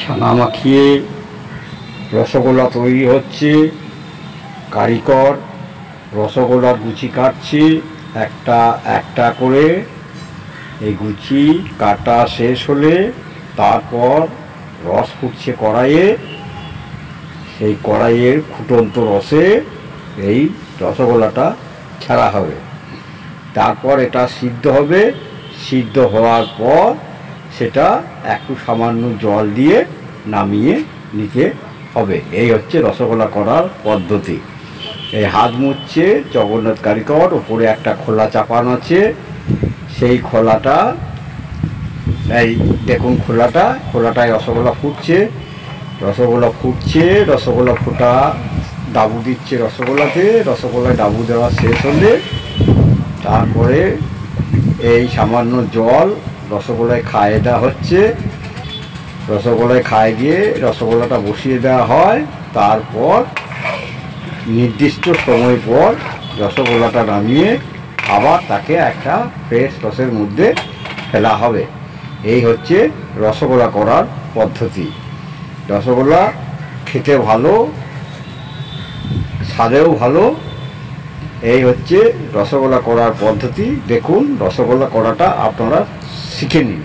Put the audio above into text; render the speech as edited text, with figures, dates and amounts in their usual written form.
ছানা মাখিয়ে রসগোল্লা তৈরি হচ্ছে। কারিগর রসগোল্লার গুছি কাটছে একটা একটা করে। এই গুছি কাটা শেষ হলে তারপর রস ফুটছে কড়াইয়ে। সেই কড়াইয়ের ফুটন্ত রসে এই রসগোল্লাটা ছাড়া হবে। তারপর এটা সিদ্ধ হবে। সিদ্ধ হওয়ার পর সেটা একটু সামান্য জল দিয়ে নামিয়ে নিতে হবে। এই হচ্ছে রসগোল্লা করার পদ্ধতি। এই হাত মুছছে জগন্নাথ কারিগর, উপরে একটা খোলা চাপানো আছে। সেই খোলাটা, এই দেখুন খোলাটায় রসগোল্লা ফুটছে। রসগোল্লা ফোটা ডাবু দিচ্ছে রসগোল্লাতে। রসগোল্লায় ডাবু দেওয়া শেষ হলে তারপরে এই সামান্য জল রসগোল্লায় খাইয়ে দেওয়া হচ্ছে। রসগোল্লায় খাইয়ে দিয়ে রসগোল্লাটা বসিয়ে দেওয়া হয়। তারপর নির্দিষ্ট সময় পর রসগোল্লাটা নামিয়ে আবার তাকে একটা ফ্রেশ রসের মধ্যে ফেলা হবে। এই হচ্ছে রসগোল্লা করার পদ্ধতি। রসগোল্লা খেতে ভালো, স্বাদেও ভালো। এই হচ্ছে রসগোল্লা করার পদ্ধতি। দেখুন, রসগোল্লা করাটা আপনারা শিখে নিন।